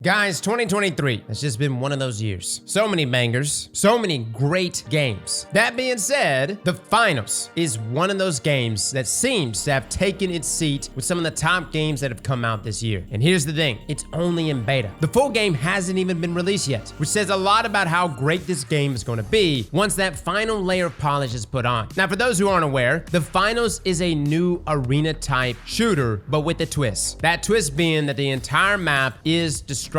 Guys, 2023 has just been one of those years. So many bangers, so many great games. That being said, the finals is one of those games that seems to have taken its seat with some of the top games that have come out this year. And here's the thing, it's only in beta. The full game hasn't even been released yet, which says a lot about how great this game is going to be once that final layer of polish is put on. Now, for those who aren't aware, the finals is a new arena type shooter, but with a twist. That twist being that the entire map is destructible,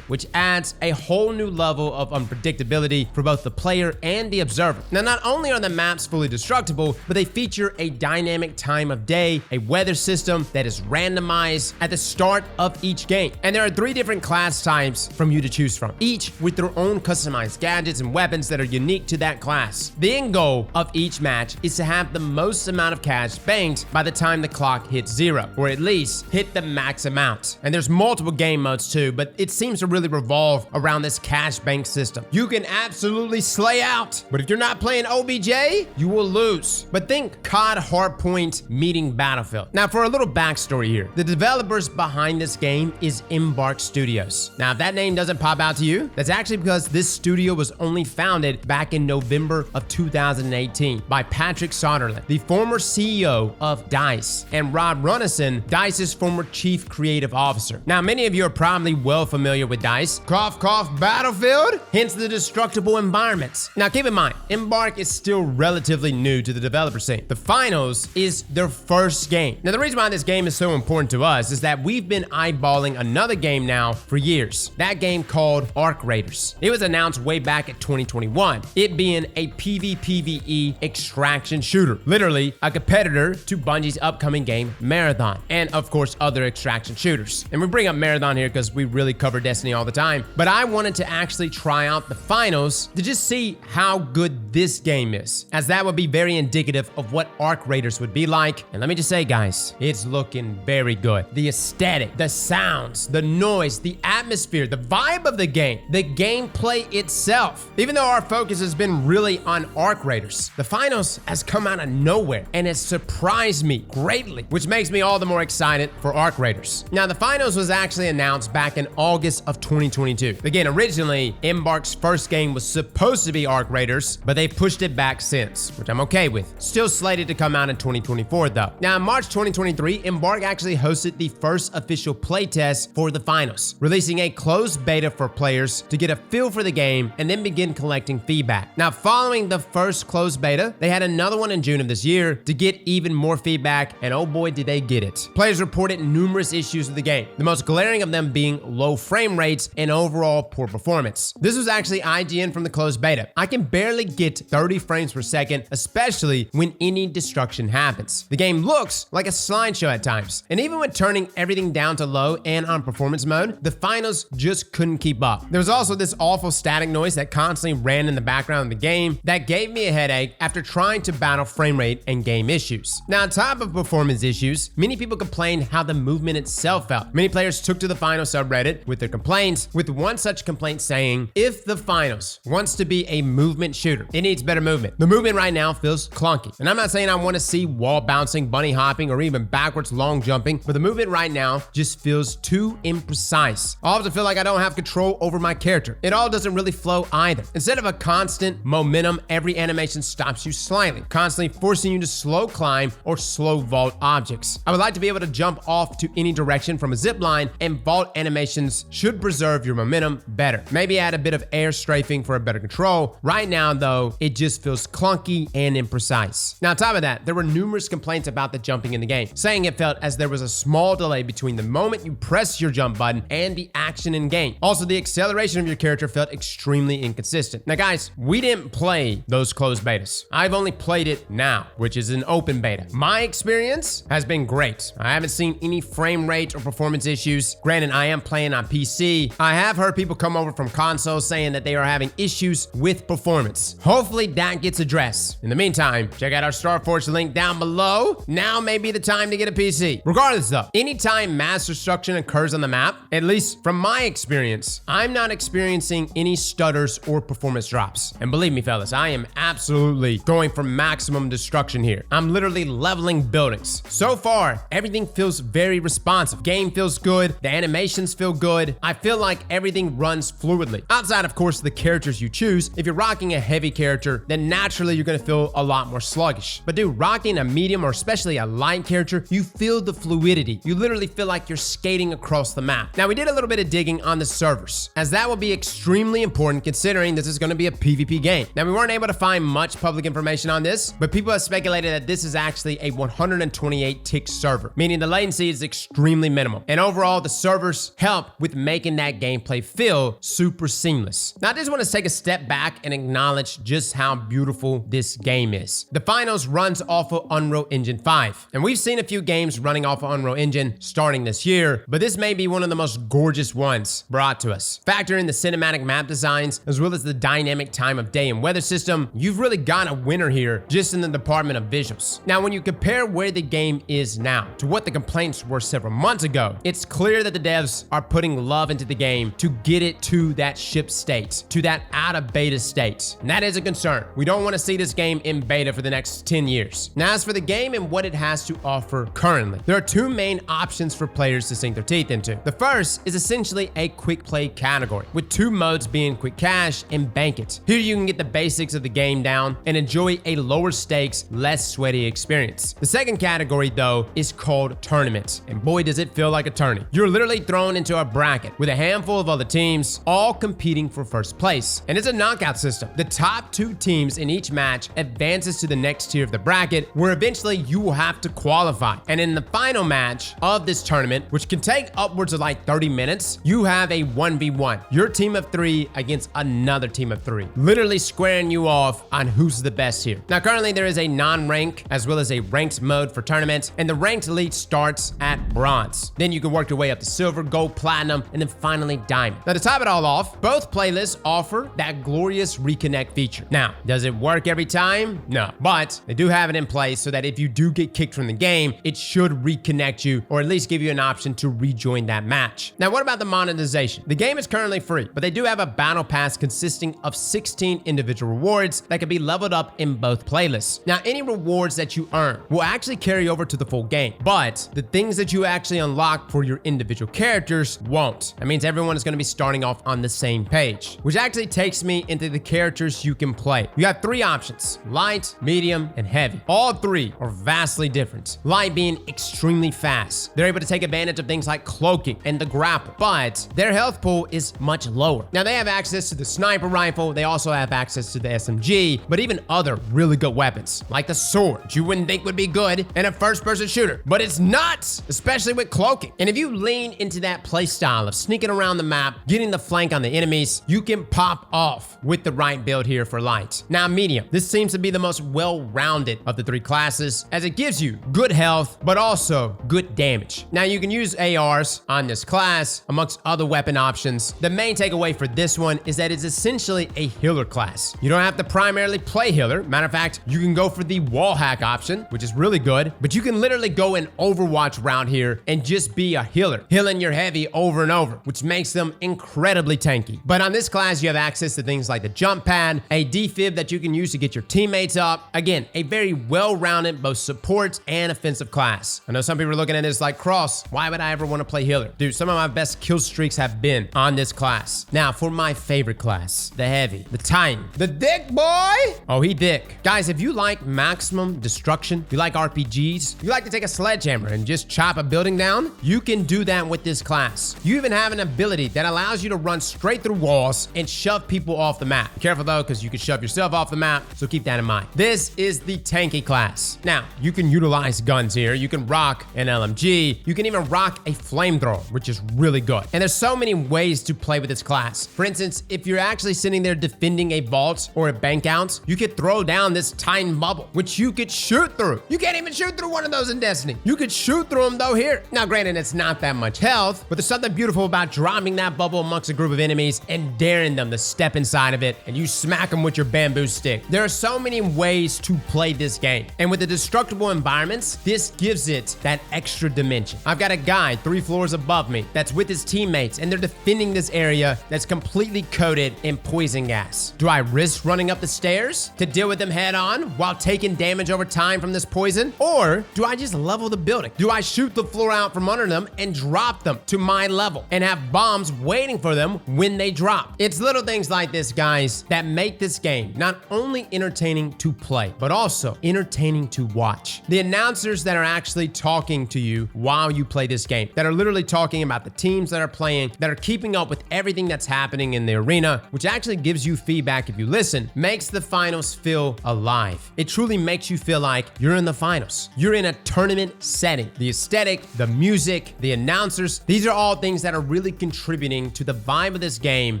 which adds a whole new level of unpredictability for both the player and the observer. Now, not only are the maps fully destructible, but they feature a dynamic time of day, a weather system that is randomized at the start of each game. And there are 3 different class types from you to choose from, each with their own customized gadgets and weapons that are unique to that class. The end goal of each match is to have the most amount of cash banked by the time the clock hits 0, or at least hit the max amount. And there's multiple game modes too, but it seems to really revolve around this cash bank system. You can absolutely slay out, but if you're not playing OBJ, you will lose. But think COD Hardpoint meeting Battlefield. Now, for a little backstory here, the developers behind this game is Embark Studios. Now, if that name doesn't pop out to you, that's actually because this studio was only founded back in November of 2018 by Patrick Soderlund, the former CEO of DICE, and Rob Runnison, DICE's former chief creative officer. Now, many of you are probably well familiar with DICE. Cough, cough, Battlefield, hence the destructible environments. Now, keep in mind, Embark is still relatively new to the developer scene. The finals is their first game. Now, the reason why this game is so important to us is that we've been eyeballing another game now for years. That game called Arc Raiders. It was announced way back at 2021, it being a PvPvE extraction shooter, literally a competitor to Bungie's upcoming game Marathon, and of course other extraction shooters. And we bring up Marathon here because we really cover Destiny all the time, but I wanted to actually try out the finals to just see how good this game is, as that would be very indicative of what Arc Raiders would be like. And let me just say, guys, it's looking very good. The aesthetic, the sounds, the noise, the atmosphere, the vibe of the game, the gameplay itself. Even though our focus has been really on Arc Raiders, the finals has come out of nowhere and has surprised me greatly, which makes me all the more excited for Arc Raiders. Now, the finals was actually announced back in August of 2022. Again, originally, Embark's first game was supposed to be Arc Raiders, but they pushed it back since, which I'm okay with. Still slated to come out in 2024 though. Now, in March 2023, Embark actually hosted the first official playtest for the finals, releasing a closed beta for players to get a feel for the game and then begin collecting feedback. Now, following the first closed beta, they had another one in June of this year to get even more feedback, and oh boy, did they get it. Players reported numerous issues with the game, the most glaring of them being low frame rates and overall poor performance. This was actually IGN from the closed beta. I can barely get 30 frames per second, especially when any destruction happens. The game looks like a slideshow at times, and even when turning everything down to low and on performance mode, the finals just couldn't keep up. There was also this awful static noise that constantly ran in the background of the game that gave me a headache after trying to battle frame rate and game issues. Now, on top of performance issues, many people complained how the movement itself felt. Many players took to the final subreddit with their complaints, with one such complaint saying, if the finals wants to be a movement shooter, it needs better movement. The movement right now feels clunky. And I'm not saying I want to see wall bouncing, bunny hopping, or even backwards long jumping, but the movement right now just feels too imprecise. I often feel like I don't have control over my character. It all doesn't really flow either. Instead of a constant momentum, every animation stops you slightly, constantly forcing you to slow climb or slow vault objects. I would like to be able to jump off to any direction from a zip line, and vault animations should preserve your momentum better. Maybe add a bit of air strafing for a better control. Right now though, it just feels clunky and imprecise. Now, on top of that, there were numerous complaints about the jumping in the game, saying it felt as there was a small delay between the moment you press your jump button and the action in game. Also, the acceleration of your character felt extremely inconsistent. Now guys, we didn't play those closed betas. I've only played it now, which is an open beta. My experience has been great. I haven't seen any frame rate or performance issues. Granted, I am playing on PC. I have heard people come over from consoles saying that they are having issues with performance. Hopefully that gets addressed. In the meantime, check out our Starforge link down below. Now may be the time to get a PC. Regardless though, anytime mass destruction occurs on the map, at least from my experience, I'm not experiencing any stutters or performance drops. And believe me, fellas, I am absolutely going for maximum destruction here. I'm literally leveling buildings. So far, everything feels very responsive. Game feels good. The animations feel good. good. I feel like everything runs fluidly. Outside, of course, the characters you choose. If you're rocking a heavy character, then naturally you're gonna feel a lot more sluggish. But dude, rocking a medium or especially a light character, you feel the fluidity. You literally feel like you're skating across the map. Now, we did a little bit of digging on the servers, as that will be extremely important considering this is gonna be a PvP game. Now, we weren't able to find much public information on this, but people have speculated that this is actually a 128 tick server, meaning the latency is extremely minimal. And overall, the servers help with making that gameplay feel super seamless. Now, I just want to take a step back and acknowledge just how beautiful this game is. The Finals runs off of Unreal Engine 5, and we've seen a few games running off of Unreal Engine starting this year, but this may be one of the most gorgeous ones brought to us. Factor in the cinematic map designs, as well as the dynamic time of day and weather system, you've really got a winner here just in the department of visuals. Now, when you compare where the game is now to what the complaints were several months ago, it's clear that the devs are putting love into the game to get it to that ship state, to that out of beta state. And that is a concern. We don't want to see this game in beta for the next 10 years. Now, as for the game and what it has to offer currently, there are two main options for players to sink their teeth into. The first is essentially a quick play category, with two modes being quick cash and bank it. Here you can get the basics of the game down and enjoy a lower stakes, less sweaty experience. The second category, though, is called tournaments, and boy does it feel like a tourney. You're literally thrown into a bracket with a handful of other teams, all competing for first place, and it's a knockout system. The top two teams in each match advances to the next tier of the bracket, where eventually you will have to qualify. And in the final match of this tournament, which can take upwards of like 30 minutes, you have a 1v1, your team of 3 against another team of 3, literally squaring you off on who's the best here. Now, currently there is a non-rank as well as a ranked mode for tournaments, and the ranked elite starts at bronze. Then you can work your way up to silver, gold, platinum, and then finally diamond. Now, to top it all off, both playlists offer that glorious reconnect feature. Now, does it work every time? No, but they do have it in place so that if you do get kicked from the game, it should reconnect you, or at least give you an option to rejoin that match. Now, what about the monetization? The game is currently free, but they do have a battle pass consisting of 16 individual rewards that can be leveled up in both playlists. Now, any rewards that you earn will actually carry over to the full game, but the things that you actually unlock for your individual characters won't. That means everyone is going to be starting off on the same page, which actually takes me into the characters you can play. You have three options: light, medium, and heavy. All three are vastly different. Light being extremely fast. They're able to take advantage of things like cloaking and the grapple, but their health pool is much lower. Now, they have access to the sniper rifle. They also have access to the SMG, but even other really good weapons, like the sword, which you wouldn't think would be good in a first-person shooter, but it's not, especially with cloaking. And if you lean into that play style of sneaking around the map, getting the flank on the enemies, you can pop off with the right build here for light. Now, medium. This seems to be the most well-rounded of the three classes, as it gives you good health, but also good damage. Now, you can use ARs on this class, amongst other weapon options. The main takeaway for this one is that it's essentially a healer class. You don't have to primarily play healer. Matter of fact, you can go for the wall hack option, which is really good, but you can literally go an Overwatch route here and just be a healer, healing your heavy over and over, which makes them incredibly tanky. But on this class, you have access to things like the jump pad, a defib that you can use to get your teammates up. Again, a very well-rounded both support and offensive class. I know some people are looking at this like, Cross, why would I ever want to play healer? Dude, some of my best kill streaks have been on this class. Now, for my favorite class, the heavy, the Titan, the dick boy. Oh, he dick. Guys, if you like maximum destruction, you like RPGs, you like to take a sledgehammer and just chop a building down, you can do that with this class. You even have an ability that allows you to run straight through walls and shove people off the map. Careful though, because you can shove yourself off the map, so keep that in mind. This is the tanky class. Now, you can utilize guns here. You can rock an LMG. You can even rock a flamethrower, which is really good. And there's so many ways to play with this class. For instance, if you're actually sitting there defending a vault or a bank out, you could throw down this Titan bubble, which you could shoot through. You can't even shoot through one of those in Destiny. You could shoot through them though here. Now, granted, it's not that much health, but there's something beautiful about dropping that bubble amongst a group of enemies and daring them to step inside of it, and you smack them with your bamboo stick. There are so many ways to play this game, and with the destructible environments, this gives it that extra dimension. I've got a guy 3 floors above me that's with his teammates, and they're defending this area that's completely coated in poison gas. Do I risk running up the stairs to deal with them head on while taking damage over time from this poison? Or do I just level the building? Do I shoot the floor out from under them and drop them to my level? level and have bombs waiting for them when they drop. It's little things like this, guys, that make this game not only entertaining to play, but also entertaining to watch. The announcers that are actually talking to you while you play this game, that are literally talking about the teams that are playing, that are keeping up with everything that's happening in the arena, which actually gives you feedback if you listen, makes the finals feel alive. It truly makes you feel like you're in the finals. You're in a tournament setting. The aesthetic, the music, the announcers, these are all things that are really contributing to the vibe of this game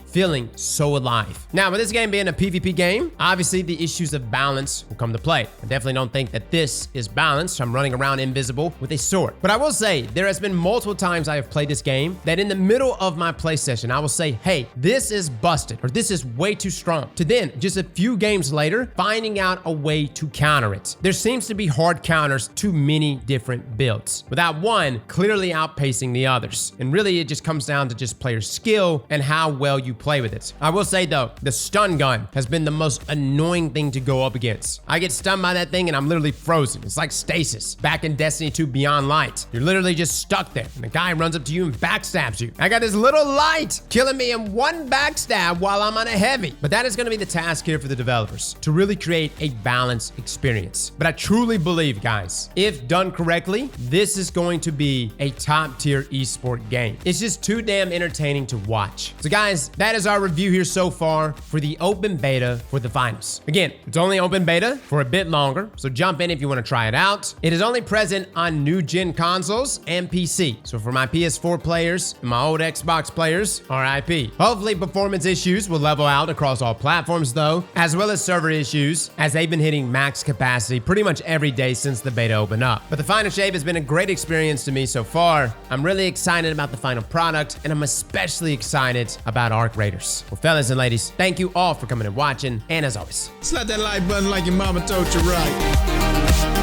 feeling so alive. Now, with this game being a PvP game, obviously the issues of balance will come to play. I definitely don't think that this is balanced. I'm running around invisible with a sword. But I will say, there has been multiple times I have played this game that in the middle of my play session, I will say, hey, this is busted, or this is way too strong. To then, just a few games later, finding out a way to counter it. There seems to be hard counters to many different builds, without one clearly outpacing the others. And really, it just comes down to just player skill and how well you play with it. I will say though, the stun gun has been the most annoying thing to go up against. I get stunned by that thing and I'm literally frozen. It's like stasis back in Destiny 2 Beyond Light. You're literally just stuck there and the guy runs up to you and backstabs you. I got this little light killing me in one backstab while I'm on a heavy. But that is going to be the task here for the developers, to really create a balanced experience. But I truly believe, guys, if done correctly, this is going to be a top tier esport game. It's just too damn entertaining to watch. So guys, that is our review here so far for the open beta for the finals. Again, it's only open beta for a bit longer, so jump in if you want to try it out. It is only present on new gen consoles and PC. So for my PS4 players and my old Xbox players, RIP. Hopefully performance issues will level out across all platforms though, as well as server issues, as they've been hitting max capacity pretty much every day since the beta opened up. But the final shape has been a great experience to me so far. I'm really excited about the final product, and I'm especially excited about Arc Raiders. Well, fellas and ladies, thank you all for coming and watching, and as always, slap that like button like your mama told you right.